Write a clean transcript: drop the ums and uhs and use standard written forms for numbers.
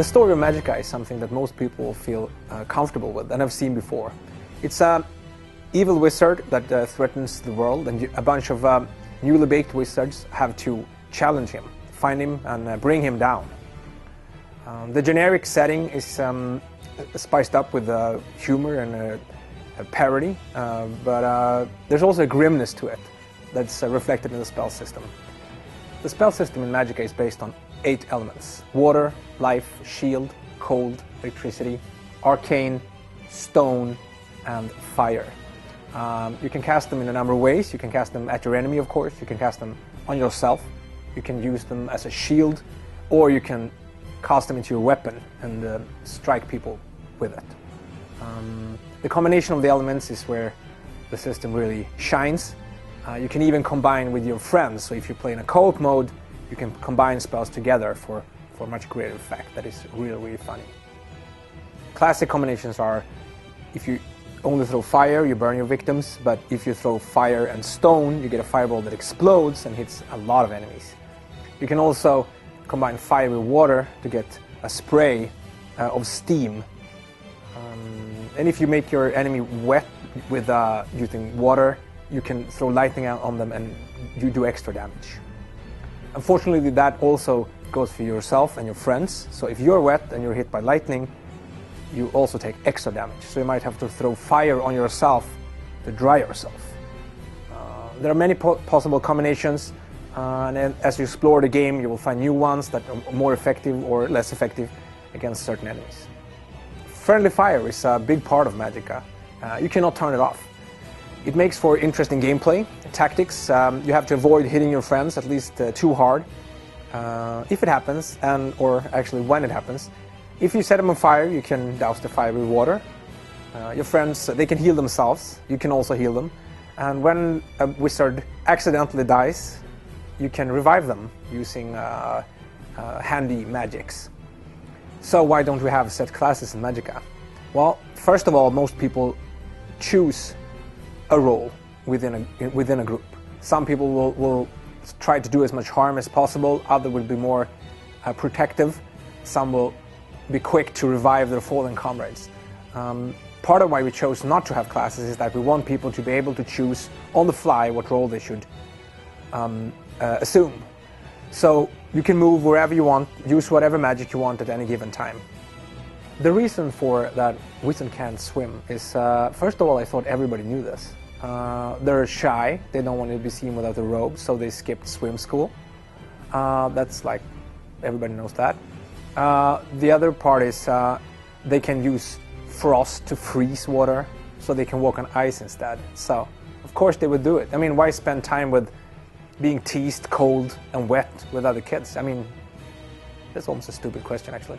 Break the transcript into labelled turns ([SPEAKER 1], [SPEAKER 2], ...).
[SPEAKER 1] The story of Magicka is something that most people feel comfortable with and have seen before. It's an evil wizard that threatens the world, and a bunch of newly baked wizards have to challenge him, find him and bring him down. The generic setting is spiced up with humor and a parody, but there's also a grimness to it that's reflected in the spell system. The spell system in Magicka is based on 8 elements: water, life, shield, cold, electricity, arcane, stone, and fire. You can cast them in a number of ways. You can cast them at your enemy, of course. You can cast them on yourself. You can use them as a shield, or you can cast them into your weapon and strike people with it. The combination of the elements is where the system really shines. You can even combine with your friends, so if you play in a co-op mode, you can combine spells together for a much greater effect. That is really funny. Classic combinations are, if you only throw fire, you burn your victims, but if you throw fire and stone, you get a fireball that explodes and hits a lot of enemies. You can also combine fire with water to get a spray of steam. And if you make your enemy wet with using water, you can throw lightning out on them and you do extra damage. Unfortunately, that also goes for yourself and your friends. So if you're wet and you're hit by lightning, you also take extra damage. So you might have to throw fire on yourself to dry yourself. There are many possible combinations, and as you explore the game, you will find new ones that are more effective or less effective against certain enemies. Friendly fire is a big part of Magicka. You cannot turn it off. It makes for interesting gameplay, tactics. You have to avoid hitting your friends at least too hard, if it happens, or actually when it happens. If you set them on fire, you can douse the fire with water. Your friends, they can heal themselves. You can also heal them. And when a wizard accidentally dies, you can revive them using handy magics. So why don't we have set classes in Magicka? Well, first of all, most people choose a role within a group. Some people will try to do as much harm as possible. Others will be more protective. Some will be quick to revive their fallen comrades. Part of why we chose not to have classes is that we want people to be able to choose on the fly what role they should assume. So you can move wherever you want, use whatever magic you want at any given time. The reason for that wizard can't swim is, first of all, I thought everybody knew this. They're shy, they don't want to be seen without a robe, so they skipped swim school. That's like, everybody knows that. The other part is they can use frost to freeze water, so they can walk on ice instead. So, of course they would do it. I mean, why spend time with being teased cold and wet with other kids? I mean, that's almost a stupid question, actually.